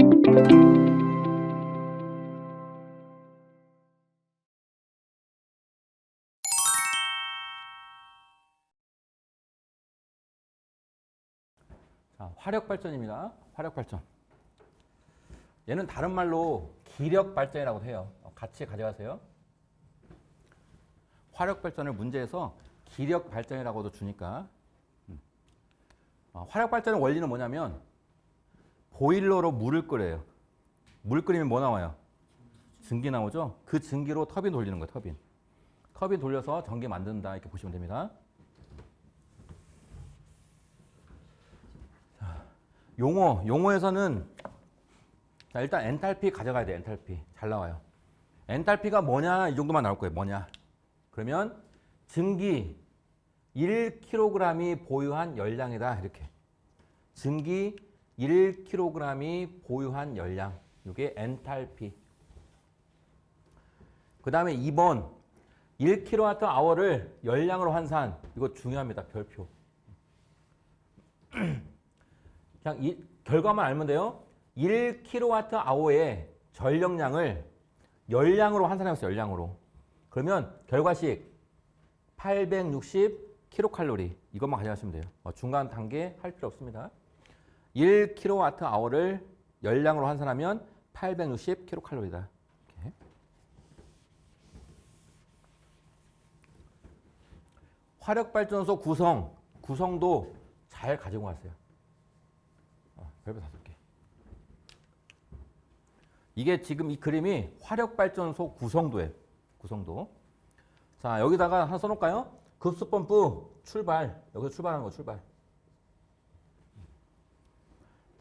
자, 화력발전입니다. 화력발전. 얘는 다른 말로 기력발전이라고 해요. 같이 가져가세요. 화력발전을 문제에서 기력발전이라고도 주니까. 화력발전의 원리는 뭐냐면 보일러로 물을 끓여요. 물 끓이면 뭐 나와요? 증기 나오죠? 그 증기로 터빈 돌리는 거예요. 터빈. 터빈 돌려서 전기 만든다 이렇게 보시면 됩니다. 용어에서는 자, 일단 엔탈피 가져가야 돼. 엔탈피. 잘 나와요. 엔탈피가 뭐냐 이 정도만 나올 거예요. 뭐냐. 그러면 증기 1kg이 보유한 열량이다. 이렇게. 증기 1kg이 보유한 열량. 이게 엔탈피. 그 다음에 2번 1kWh를 열량으로 환산. 이거 중요합니다. 별표. 그냥 결과만 알면 돼요. 1kWh의 전력량을 열량으로 환산해봤어요. 열량으로. 그러면 결과식 860kcal. 이것만 가져가시면 돼요. 중간 단계 할 필요 없습니다. 1kWh를 열량으로 환산하면 860kcal다. 이렇게. 화력발전소 구성도 잘 가지고 가세요. 별표 5개. 이게 지금 이 그림이 화력발전소 구성도예요. 구성도. 자, 여기다가 하나 써놓을까요? 급수펌프 출발. 여기서 출발하는 거 출발.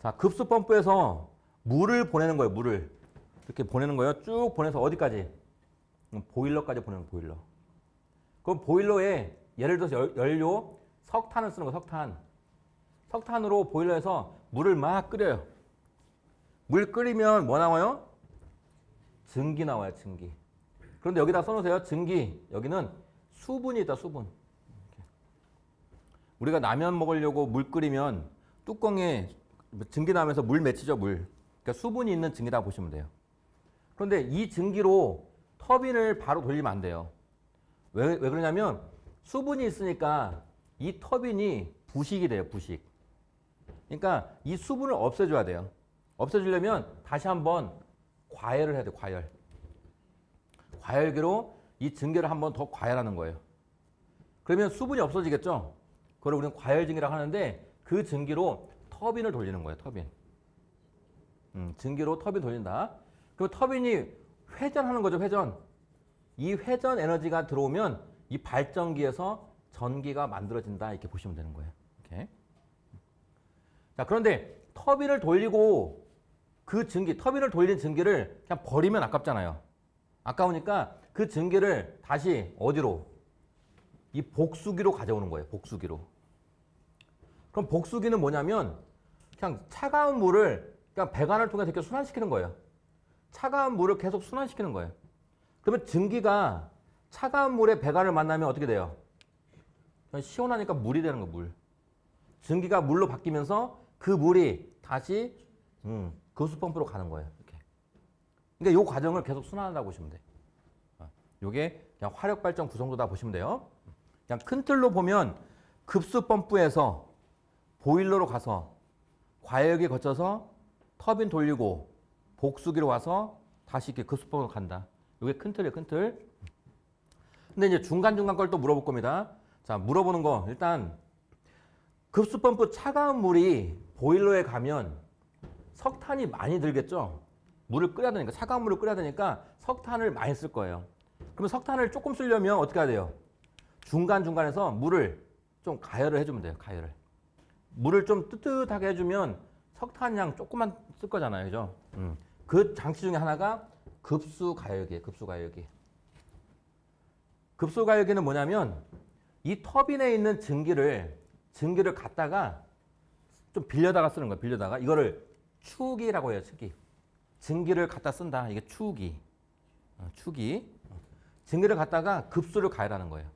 자, 급수펌프에서 물을 보내는 거예요. 물을. 이렇게 보내는 거예요. 쭉 보내서 어디까지? 보일러까지 보내는 거예요. 보일러. 그럼 보일러에 예를 들어서 연료 석탄을 쓰는 거예요. 석탄. 석탄으로 보일러에서 물을 막 끓여요. 물 끓이면 뭐 나와요? 증기 나와요. 증기. 그런데 여기다 써놓으세요. 증기. 여기는 수분이 있다. 수분. 이렇게. 우리가 라면 먹으려고 물 끓이면 뚜껑에 증기 나오면서 물 맺히죠. 물. 그러니까 수분이 있는 증기다 보시면 돼요. 그런데 이 증기로 터빈을 바로 돌리면 안 돼요. 왜 그러냐면 수분이 있으니까 이 터빈이 부식이 돼요. 부식. 그러니까 이 수분을 없애줘야 돼요. 없애주려면 다시 한번 과열을 해야 돼요. 과열. 과열기로 이 증기를 한번 더 과열하는 거예요. 그러면 수분이 없어지겠죠? 그걸 우리는 과열증기라고 하는데 그 증기로 터빈을 돌리는 거예요. 터빈. 증기로 터빈 돌린다. 그리고 터빈이 회전하는 거죠. 회전. 이 회전 에너지가 들어오면 이 발전기에서 전기가 만들어진다. 이렇게 보시면 되는 거예요. 이렇게. 자, 그런데 터빈을 돌리고 그 증기, 터빈을 돌린 증기를 그냥 버리면 아깝잖아요. 아까우니까 그 증기를 다시 어디로? 이 복수기로 가져오는 거예요. 복수기로. 그럼 복수기는 뭐냐면 그냥 차가운 물을 그냥 배관을 통해서 이렇게 순환시키는 거예요. 차가운 물을 계속 순환시키는 거예요. 그러면 증기가 차가운 물에 배관을 만나면 어떻게 돼요? 시원하니까 물이 되는 거예요. 물. 증기가 물로 바뀌면서 그 물이 다시 급수펌프로 가는 거예요. 이렇게. 그러니까 이 과정을 계속 순환한다고 보시면 돼요. 이게 그냥 화력발전 구성도다 보시면 돼요. 그냥 큰 틀로 보면 급수펌프에서 보일러로 가서 과열기 거쳐서 터빈 돌리고 복수기로 와서 다시 이렇게 급수펌프로 간다. 이게 큰 틀이에요. 큰 틀. 근데 이제 중간중간 걸 또 물어볼 겁니다. 자, 물어보는 거 일단 급수펌프 차가운 물이 보일러에 가면 석탄이 많이 들겠죠? 물을 끓여야 되니까, 차가운 물을 끓여야 되니까 석탄을 많이 쓸 거예요. 그러면 석탄을 조금 쓰려면 어떻게 해야 돼요? 중간중간에서 물을 좀 가열을 해주면 돼요. 가열을. 물을 좀 뜨뜻하게 해주면 석탄량 조금만 쓸 거잖아요. 그죠? 그 장치 중에 하나가 급수가열기예요. 급수가열기. 급수가열기는 뭐냐면 이 터빈에 있는 증기를 갖다가 좀 빌려다가 쓰는 거예요. 빌려다가. 이거를 추기라고 해요. 추기. 증기를 갖다 쓴다. 이게 추기. 추기. 증기를 갖다가 급수를 가열하는 거예요.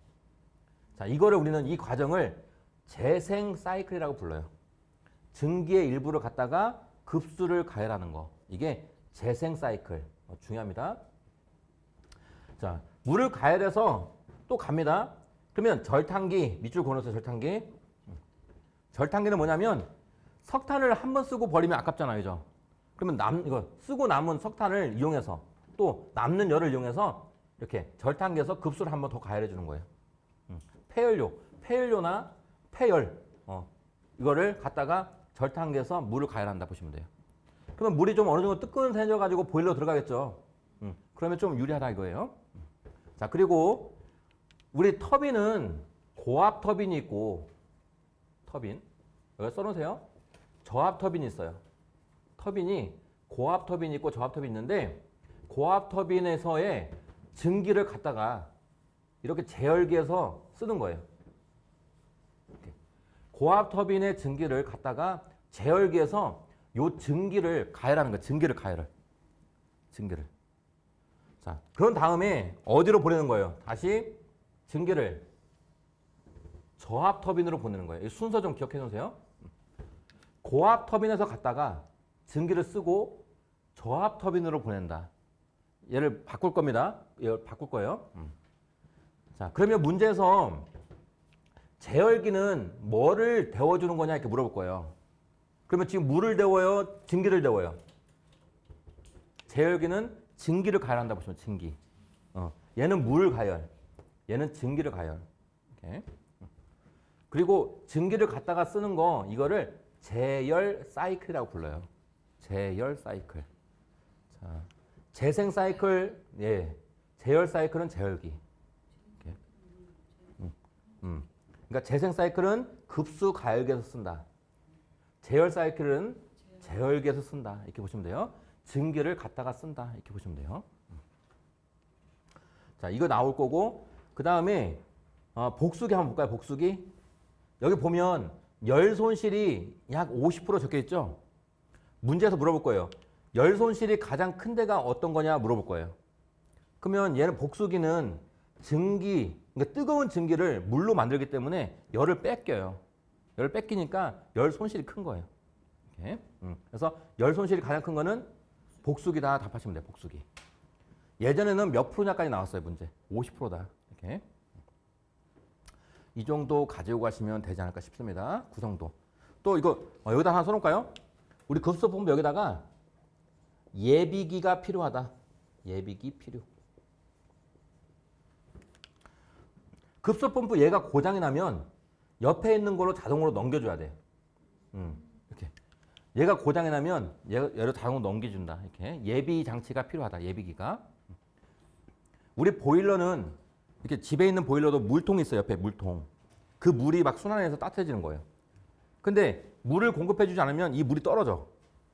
자, 이거를 우리는 이 과정을 재생 사이클이라고 불러요. 증기의 일부를 갖다가 급수를 가열하는 거. 이게 재생 사이클. 중요합니다. 자, 물을 가열해서 또 갑니다. 그러면 절탄기, 밑줄 그어놓으세요. 절탄기. 절탄기는 뭐냐면 석탄을 한 번 쓰고 버리면 아깝잖아요. 그죠? 그러면 이거 쓰고 남은 석탄을 이용해서 또 남는 열을 이용해서 이렇게 절탄기에서 급수를 한 번 더 가열해 주는 거예요. 폐연료나 폐열 이거를 갖다가 절탄기에서 물을 가열한다 보시면 돼요. 그러면 물이 좀 어느 정도 뜨끈해져 가지고 보일러 들어가겠죠. 그러면 좀 유리하다 이거예요. 자, 그리고 우리 터빈은 고압 터빈이 있고 터빈 여기 써놓으세요. 저압 터빈이 있어요. 터빈이 고압 터빈이 있고 저압 터빈이 있는데 고압 터빈에서의 증기를 갖다가 이렇게 제열기에서 쓰는 거예요. 이렇게. 고압 터빈의 증기를 갖다가 제열기에서 요 증기를 가열하는 거예요. 증기를 가열을. 증기를. 자, 그런 다음에 어디로 보내는 거예요? 다시 증기를 저압 터빈으로 보내는 거예요. 이 순서 좀 기억해 놓으세요. 고압 터빈에서 갔다가 증기를 쓰고 저압 터빈으로 보낸다. 얘를 바꿀 겁니다. 얘를 바꿀 거예요. 자, 그러면 문제에서 제열기는 뭐를 데워주는 거냐 이렇게 물어볼 거예요. 그러면 지금 물을 데워요? 증기를 데워요? 제열기는 증기를 가열한다 보시면 증기. 얘는 물 가열. 얘는 증기를 가열. 이렇게. 그리고 증기를 갖다가 쓰는 거 이거를 제열 사이클이라고 불러요. 제열 사이클. 자, 재생 사이클, 예, 제열 사이클은 제열기. 이렇게. 그러니까 재생 사이클은 급수 가열기에서 쓴다. 제열 사이클은 제열기에서 쓴다. 이렇게 보시면 돼요. 증기를 갖다가 쓴다. 이렇게 보시면 돼요. 자, 이거 나올 거고 그 다음에 복수기 한번 볼까요? 복수기. 여기 보면 열 손실이 약 50% 적혀 있죠? 문제에서 물어볼 거예요. 열 손실이 가장 큰 데가 어떤 거냐 물어볼 거예요. 그러면 얘는 복수기는 증기, 그러니까 뜨거운 증기를 물로 만들기 때문에 열을 뺏겨요. 열을 뺏기니까 열 손실이 큰 거예요. 이렇게. 그래서 열 손실이 가장 큰 거는 복수기다 답하시면 돼요. 복수기. 예전에는 몇 프로냐까지 나왔어요. 문제. 50%다. 이렇게. 이 정도 가지고 가시면 되지 않을까 싶습니다. 구성도. 또 이거 여기다 하나 써놓을까요? 우리 급수 본부 여기다가 예비기가 필요하다. 예비기 필요. 급수 펌프 얘가 고장이 나면 옆에 있는 걸로 자동으로 넘겨줘야 돼. 이렇게. 얘가 고장이 나면 얘를 자동으로 넘겨준다. 이렇게. 예비 장치가 필요하다. 예비기가. 우리 보일러는 이렇게 집에 있는 보일러도 물통이 있어요. 옆에 물통. 그 물이 막 순환해서 따뜻해지는 거예요. 근데 물을 공급해주지 않으면 이 물이 떨어져.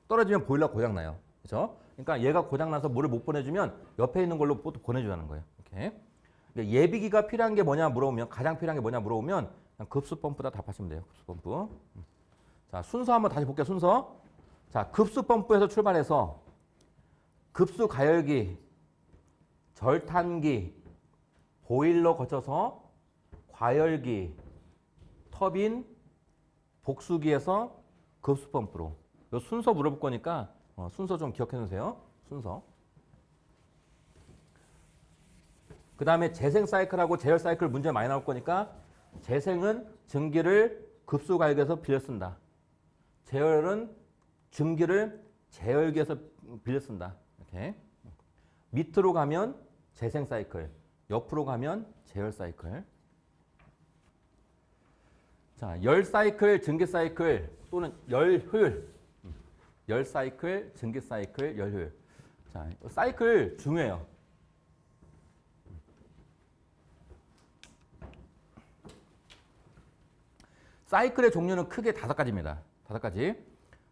떨어지면 보일러 고장나요. 그렇죠? 그러니까 얘가 고장나서 물을 못 보내주면 옆에 있는 걸로 또 보내주라는 거예요. 이렇게. 그러니까 예비기가 필요한 게 뭐냐 물어보면 가장 필요한 게 뭐냐 물어보면 그냥 급수펌프다 답하시면 돼요. 급수펌프. 자, 순서 한번 다시 볼게요. 순서. 자, 급수펌프에서 출발해서 급수 가열기, 절탄기, 보일러 거쳐서 과열기, 터빈, 복수기에서 급수펌프로. 이 순서 물어볼 거니까 순서 좀 기억해 놓으세요. 순서. 그 다음에 재생 사이클하고 제열 사이클 문제 많이 나올 거니까 재생은 증기를 급수 가열기에서 빌려 쓴다. 제열은 증기를 제열기에서 빌려 쓴다. 이렇게. 밑으로 가면 재생 사이클, 옆으로 가면 제열 사이클. 자, 열 사이클, 증기 사이클 또는 열 효율. 열 사이클, 증기 사이클, 열 효율. 자, 사이클 중요해요. 사이클의 종류는 크게 5가지입니다. 5가지.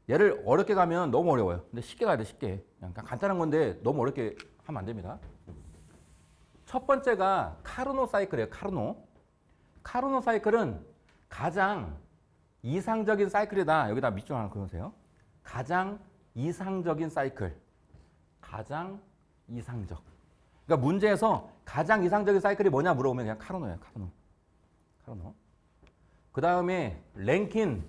얘를 어렵게 가면 너무 어려워요. 근데 쉽게 가야 돼, 쉽게. 그냥 간단한 건데 너무 어렵게 하면 안 됩니다. 첫 번째가 카르노 사이클이에요. 카르노. 카르노 사이클은 가장 이상적인 사이클이다. 여기다 밑줄 하나 그어주세요. 가장 이상적인 사이클. 가장 이상적. 그러니까 문제에서 가장 이상적인 사이클이 뭐냐 물어보면 그냥 카르노예요. 카르노. 카르노. 그 다음에 랭킨.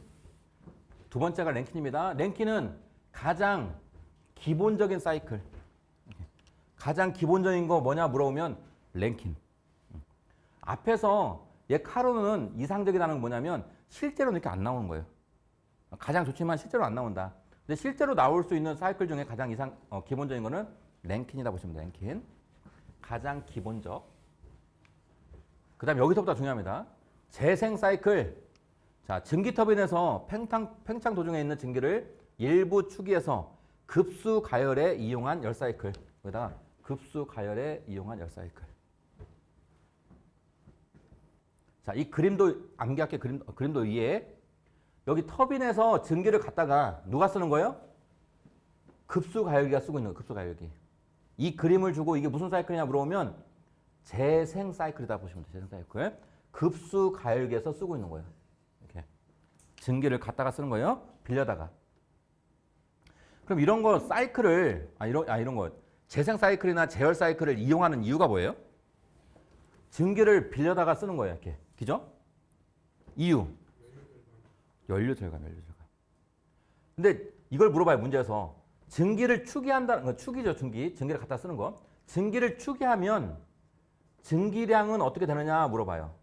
두 번째가 랭킨입니다. 랭킨은 가장 기본적인 사이클. 가장 기본적인 거 뭐냐 물어보면 랭킨. 앞에서 얘 카로는 이상적이라는 건 뭐냐면 실제로는 이렇게 안 나오는 거예요. 가장 좋지만 실제로 안 나온다. 근데 실제로 나올 수 있는 사이클 중에 가장 기본적인 거는 랭킨이다 보시면 돼요. 랭킨. 가장 기본적. 그 다음에 여기서부터 중요합니다. 재생 사이클. 자, 증기 터빈에서 팽창 도중에 있는 증기를 일부 축이해서 급수 가열에 이용한 열 사이클. 여기다가 급수 가열에 이용한 열 사이클. 자, 이 그림도 암기할게 그림도 위에 여기 터빈에서 증기를 갖다가 누가 쓰는 거예요? 급수 가열기가 쓰고 있는 거예요. 급수 가열기. 이 그림을 주고 이게 무슨 사이클이냐 물어보면 재생 사이클이다 보시면 돼요. 재생 사이클. 급수 가열기에서 쓰고 있는 거예요. 이렇게 증기를 갖다가 쓰는 거예요. 빌려다가. 그럼 이런 거 사이클을 이런 거 재생 사이클이나 재열 사이클을 이용하는 이유가 뭐예요? 증기를 빌려다가 쓰는 거예요. 이렇게. 그죠? 이유. 연료 절감. 근데 이걸 물어봐요. 문제에서. 증기를 축이한다는 거, 축이죠. 증기를 갖다 쓰는 거. 증기를 축이하면 증기량은 어떻게 되느냐 물어봐요.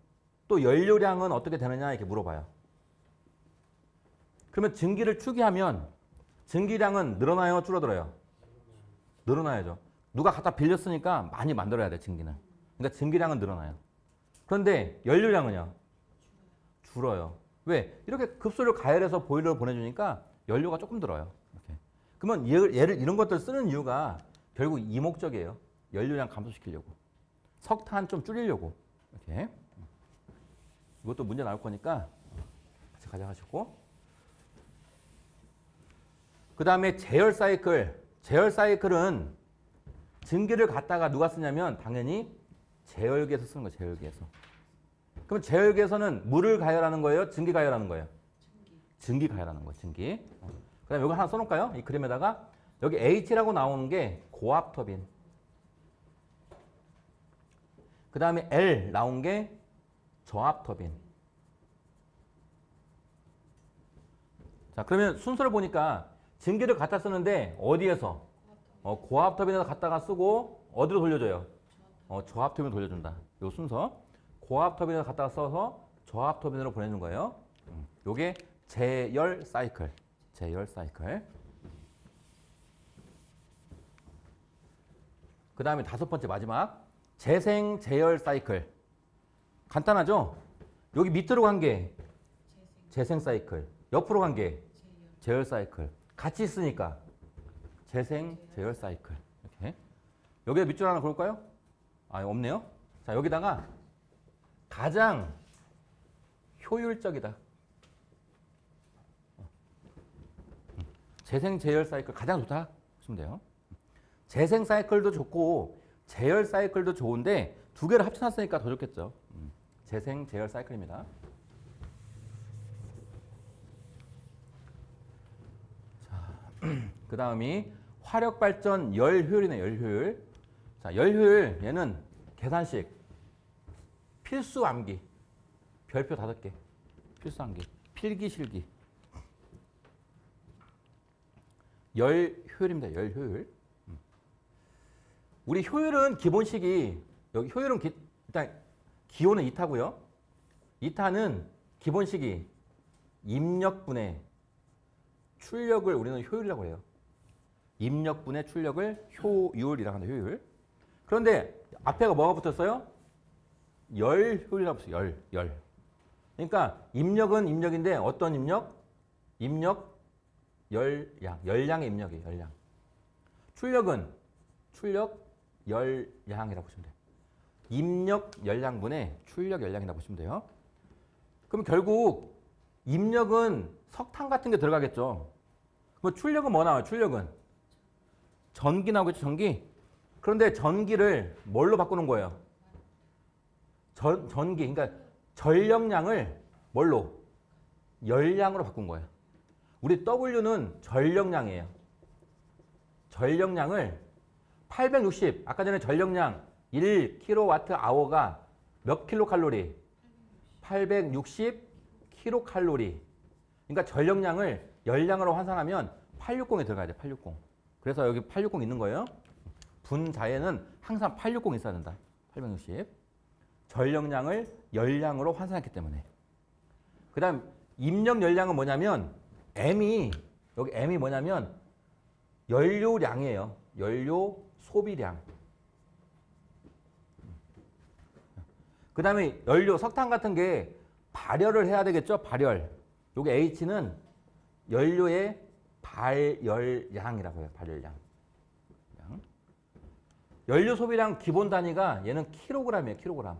또 연료량은 어떻게 되느냐 이렇게 물어봐요. 그러면 증기를 축이하면 증기량은 늘어나요? 줄어들어요? 늘어나야죠. 누가 갖다 빌렸으니까 많이 만들어야 돼, 증기는. 그러니까 증기량은 늘어나요. 그런데 연료량은요? 줄어요. 왜? 이렇게 급수를 가열해서 보일러를 보내주니까 연료가 조금 들어요. 이렇게. 그러면 얘를 이런 것들 쓰는 이유가 결국 이 목적이에요. 연료량 감소시키려고. 석탄 좀 줄이려고. 이렇게. 이것도 문제 나올 거니까 같이 가져가시고. 그 다음에 제열 사이클. 제열 사이클은 증기를 갖다가 누가 쓰냐면 당연히 제열기에서 쓰는 거예요. 제열기에서. 그럼 제열기에서는 물을 가열하는 거예요? 증기 가열하는 거예요? 증기 가열하는 거예요. 증기. 그 다음에 이거 하나 써놓을까요? 이 그림에다가 여기 H라고 나오는 게 고압 터빈. 그 다음에 L 나온 게 저압 터빈. 자, 그러면 순서를 보니까 증기를 갖다 쓰는데 어디에서? 고압 터빈에서 갖다가 쓰고 어디로 돌려줘요? 저압 터빈으로 돌려준다. 요 순서. 고압 터빈에서 갖다가 써서 저압 터빈으로 보내는 거예요. 요게 제열 사이클. 제열 사이클. 그 다음에 다섯 번째 마지막. 재생 제열 사이클. 간단하죠? 여기 밑으로 간 게 재생 사이클. 옆으로 간 게 제열 사이클. 같이 쓰니까 재생 제열 사이클. 이렇게. 여기에 밑줄 하나 그럴까요? 없네요. 자, 여기다가 가장 효율적이다. 재생 제열 사이클 가장 좋다 보시면 돼요. 재생 사이클도 좋고 제열 사이클도 좋은데 두 개를 합쳐놨으니까 더 좋겠죠. 재생 제열 사이클입니다. 그 다음이 화력 발전 열 효율이네. 열 효율. 자, 열 효율 얘는 계산식 필수 암기. 별표 5개. 필수 암기. 필기 실기. 열 효율입니다. 열 효율. 우리 효율은 기본식이 여기 효율은 일단 기호는 2타고요. 2타는 기본식이 입력분의 출력을 우리는 효율이라고 해요. 입력분의 출력을 효율이라고 한다. 효율. 그런데 앞에가 뭐가 붙었어요? 열 효율이라고 붙었어요. 열. 그러니까 입력은 입력인데 어떤 입력? 입력 열량. 열량의 입력이에요. 열량. 출력은 출력 열량이라고 보시면 돼요. 입력 열량분의 출력 열량이라고 보시면 돼요. 그럼 결국 입력은 석탄 같은 게 들어가겠죠. 그럼 출력은 뭐 나와요? 출력은 전기 나오겠죠. 전기. 그런데 전기를 뭘로 바꾸는 거예요? 전기. 그러니까 전력량을 뭘로? 열량으로 바꾼 거예요. 우리 W는 전력량이에요. 전력량을 860. 아까 전에 전력량 1kWh가 몇 킬로칼로리? 860 킬로칼로리. 그러니까 전력량을 열량으로 환산하면 860에 들어가야 돼. 860. 그래서 여기 860 있는 거예요. 분자에는 항상 860 있어야 된다. 860. 전력량을 열량으로 환산했기 때문에. 그 다음 입력 열량은 뭐냐면 여기 M이 뭐냐면 연료량이에요. 연료 소비량. 그 다음에 연료, 석탄 같은 게 발열을 해야 되겠죠? 발열. 여기 H는 연료의 발열량이라고 해요. 발열량. 연료 소비량 기본 단위가 얘는 킬로그램이에요. 킬로그램.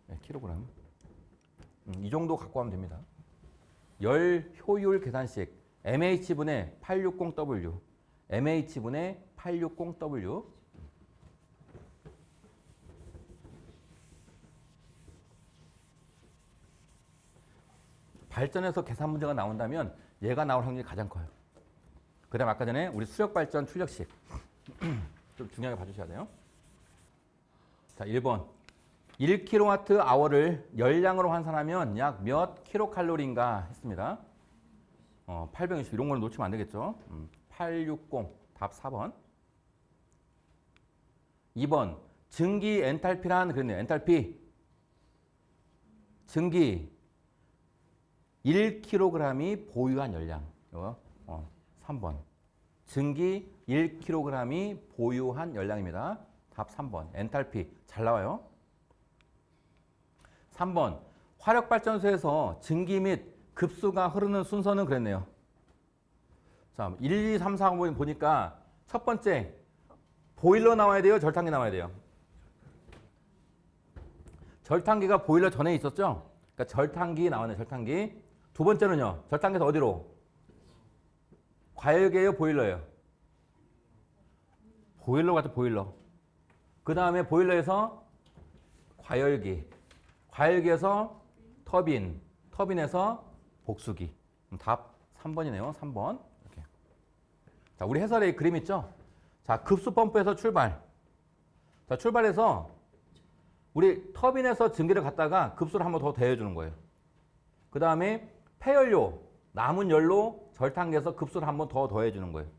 네, 킬로그램. 이 정도 갖고 하면 됩니다. 열 효율 계산식 MH분의 860W MH분의 860W 발전에서 계산 문제가 나온다면 얘가 나올 확률이 가장 커요. 그 다음 아까 전에 우리 수력발전 출력식 좀 중요하게 봐주셔야 돼요. 자, 1번 1kWh를 열량으로 환산하면 약 몇 킬로칼로리인가 했습니다. 820 이런 거는 놓치면 안 되겠죠. 860 답 4번. 2번 증기 엔탈피란 그랬네요. 엔탈피 증기 1kg이 보유한 열량. 3번 증기 1kg이 보유한 열량입니다. 답 3번. 엔탈피 잘 나와요. 3번 화력발전소에서 증기 및 급수가 흐르는 순서는 그랬네요. 자, 1, 2, 3, 4, 5 보니까 첫 번째 보일러 나와야 돼요? 절탕기 나와야 돼요? 절탕기가 보일러 전에 있었죠? 그러니까 절탕기 나왔네. 절탕기. 두 번째는요. 절탕기에서 어디로? 과열계예요? 보일러예요? 보일러 같아. 보일러. 그 다음에 보일러에서 과열기. 과열기에서 터빈. 터빈에서 복수기. 답 3번이네요. 3번. 이렇게. 자, 우리 해설에 그림 있죠? 자, 급수 펌프에서 출발. 자, 출발해서 우리 터빈에서 증기를 갖다가 급수를 한 번 더 더해주는 거예요. 그 다음에 폐연료, 남은 열로 절탕기에서 급수를 한 번 더 더해주는 거예요.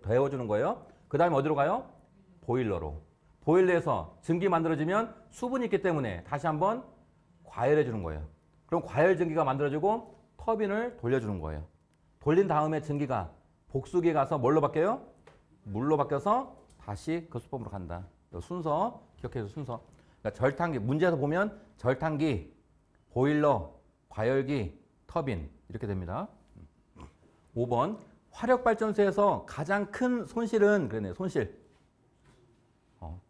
더해주는 거예요. 그 다음에 어디로 가요? 보일러로. 보일러에서 증기 만들어지면 수분이 있기 때문에 다시 한번 과열해주는 거예요. 그럼 과열 증기가 만들어지고 터빈을 돌려주는 거예요. 돌린 다음에 증기가 복수기에 가서 뭘로 바뀌어요? 물로 바뀌어서 다시 급수펌프로 간다. 순서 기억해서 순서. 그러니까 절탕기 문제에서 보면 절탕기, 보일러, 과열기, 터빈 이렇게 됩니다. 5번 화력발전소에서 가장 큰 손실은 그러네요. 손실.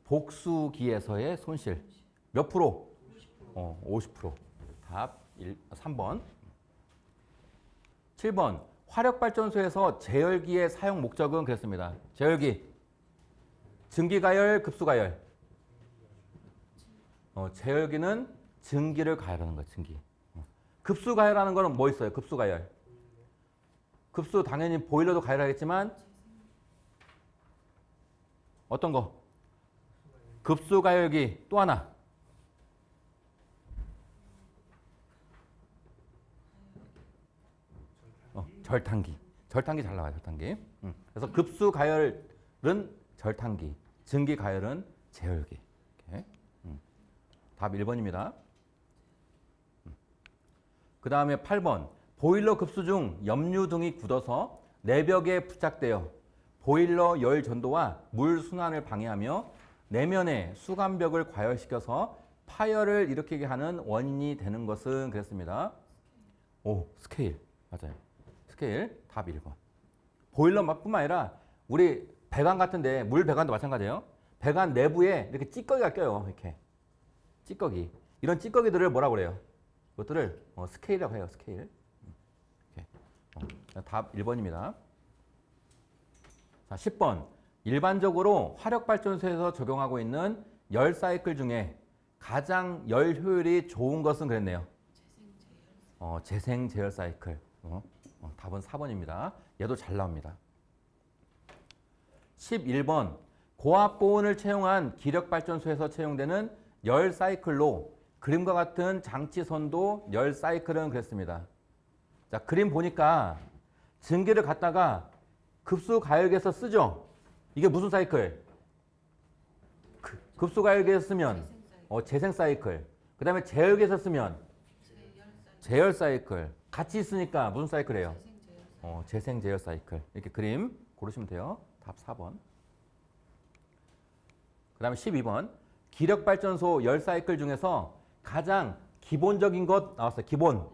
복수기에서의 손실. 몇 프로? 50%. 답 3번. 7번 화력발전소에서 제열기의 사용 목적은 그랬습니다. 제열기. 증기가열, 급수가열. 제열기는 증기를 가열하는 거예요. 증기. 급수가열하는 거는 뭐 있어요? 급수가열. 급수 당연히 보일러도 가열하겠지만 어떤 거? 급수가열기 또 하나. 절탕기. 절탕기 잘 나와요. 절탕기. 그래서 급수가열은 절탕기, 증기가열은 제열기. 이렇게. 답 1번입니다. 그 다음에 8번 보일러 급수 중 염류 등이 굳어서 내벽에 부착되어 보일러 열 전도와 물 순환을 방해하며 내면의 수감벽을 과열시켜서 파열을 일으키게 하는 원인이 되는 것은 그랬습니다. 오, 스케일. 맞아요. 스케일. 답 1번. 보일러뿐만 아니라 우리 배관 같은데 물 배관도 마찬가지예요. 배관 내부에 이렇게 찌꺼기가 껴요. 이렇게. 찌꺼기. 이런 찌꺼기들을 뭐라고 그래요? 이것들을 스케일이라고 해요. 스케일. 답 1번입니다. 자, 10번. 일반적으로 화력발전소에서 적용하고 있는 열 사이클 중에 가장 열 효율이 좋은 것은 그랬네요. 재생 제열 사이클. 답은 4번입니다. 얘도 잘 나옵니다. 11번. 고압 보온을 채용한 기력발전소에서 채용되는 열 사이클로 그림과 같은 장치 선도 열 사이클은 그랬습니다. 자, 그림 보니까 증기를 갖다가 급수가열기에서 쓰죠. 이게 무슨 사이클? 급수가열기에서 쓰면 재생 사이클. 그 다음에 제열기에서 쓰면 제열 사이클. 같이 있으니까 무슨 사이클이에요? 재생 제열 사이클. 이렇게 그림 고르시면 돼요. 답 4번. 그 다음에 12번. 기력발전소 열 사이클 중에서 가장 기본적인 것 나왔어요. 기본.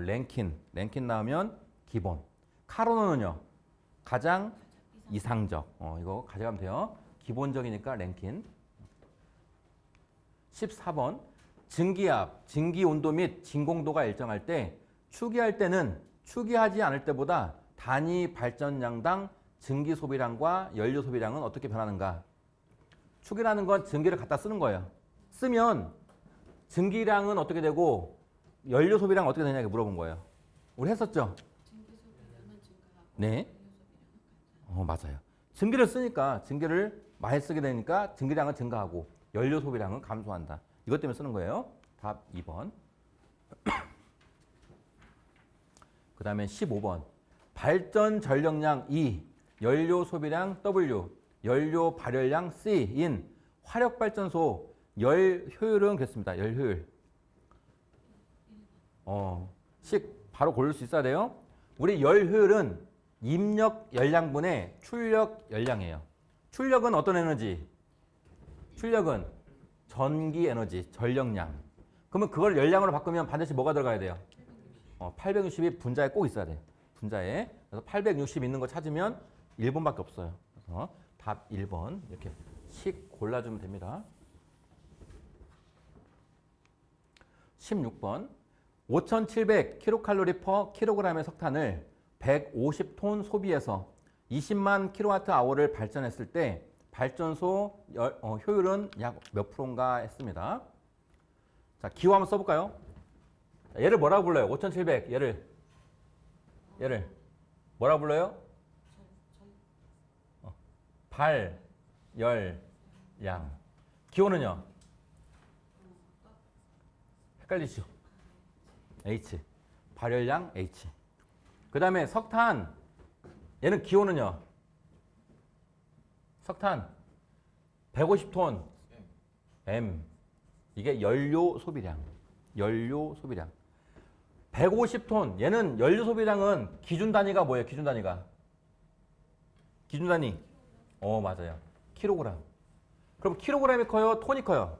랭킨. 랭킨 나오면 기본. 카르노는요. 가장 이상적. 이거 가져가면 돼요. 기본적이니까 랭킨. 14번. 증기압, 증기온도 및 진공도가 일정할 때 추기할 때는 추기하지 않을 때보다 단위 발전량당 증기 소비량과 연료 소비량은 어떻게 변하는가? 추기라는 건 증기를 갖다 쓰는 거예요. 쓰면 증기량은 어떻게 되고 연료 소비량은 어떻게 되냐고 물어본 거예요. 우리 했었죠? 증기 소비량은 증가하고 네. 연료 소비량은 맞아요. 증기를 쓰니까 증기를 많이 쓰게 되니까 증기량은 증가하고 연료 소비량은 감소한다. 이것 때문에 쓰는 거예요. 답 2번. 그 다음에 15번. 발전 전력량 E, 연료 소비량 W, 연료 발열량 C인 화력발전소 열 효율은 그랬습니다. 열 효율. 식 바로 고를 수 있어야 돼요. 우리 열 효율은 입력 열량분의 출력 열량이에요. 출력은 어떤 에너지? 출력은 전기 에너지, 전력량. 그러면 그걸 열량으로 바꾸면 반드시 뭐가 들어가야 돼요? 860이 분자에 꼭 있어야 돼요. 분자에. 그래서 860 있는 거 찾으면 1번밖에 없어요. 그래서 답 1번 이렇게 식 골라주면 됩니다. 16번. 5,700kcal per kg의 석탄을 150톤 소비해서 20만 kWh를 발전했을 때 발전소 효율은 약 몇 프로인가 했습니다. 자, 기호 한번 써볼까요? 자, 얘를 뭐라고 불러요? 5,700 얘를 뭐라고 불러요? 발, 열, 양. 기호는요? 헷갈리시죠? H. 발열량 H. 그 다음에 석탄. 얘는 기호는요? 석탄 150톤 M. 이게 연료 소비량. 연료 소비량. 150톤. 얘는 연료 소비량은 기준 단위가 뭐예요? 기준 단위가. 기준 단위. 맞아요. 킬로그램. 그럼 킬로그램이 커요? 톤이 커요?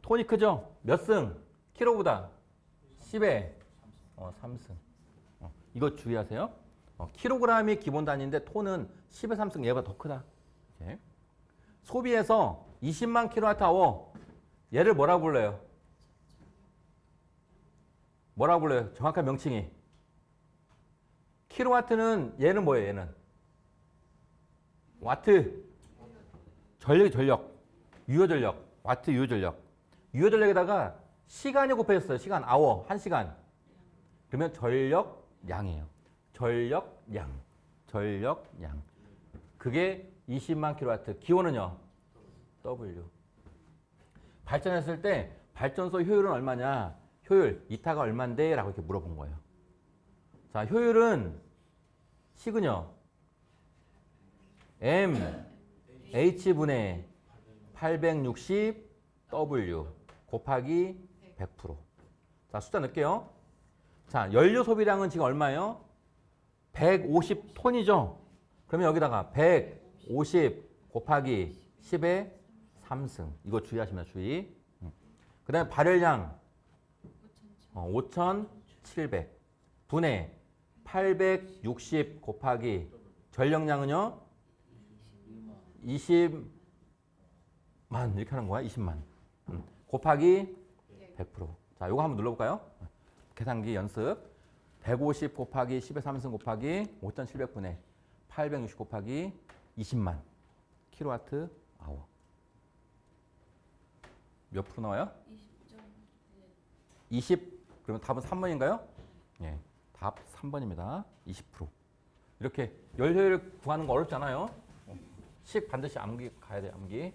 톤이 크죠? 몇 승? 킬로보다 10에 3승. 이거 주의하세요. 킬로그램이 기본 단위인데 톤은 10에 3승 얘보다 더 크다. 이렇게. 소비해서 20만 kWh. 얘를 뭐라고 불러요? 뭐라고 불러요? 정확한 명칭이. 킬로와트는 얘는 뭐예요? 얘는 와트. 전력이 전력. 유효전력. 와트 유효전력. 유효전력에다가 시간이 곱해졌어요. 시간 아워 1시간. 그러면 전력량이에요. 전력량. 전력량. 그게 20만 kW. 기호는요? W. 발전했을 때 발전소 효율은 얼마냐? 효율 이타가 얼만데? 라고 이렇게 물어본 거예요. 자, 효율은 식은요? M H분의 860 W 곱하기 100%. 자, 숫자 넣을게요. 자, 연료 소비량은 지금 얼마예요? 150톤이죠? 그러면 여기다가 150 곱하기 10의 3승. 이거 주의하시면 주의. 그 다음에 발열량 5,700 분의 860 곱하기 전력량은요? 20만 이렇게 하는 거야. 20만. 곱하기 100%. 자, 요거 한번 눌러볼까요? 계산기 연습. 150 곱하기 10의 3승 곱하기 5,700분의 860 곱하기 20만 킬로와트 아워. 몇 프로 나와요? 20. 그러면 답은 3번인가요? 예. 답 3번입니다. 20%. 이렇게 열효율을 구하는 거 어렵지 않아요? 식 반드시 암기 가야 돼요. 암기.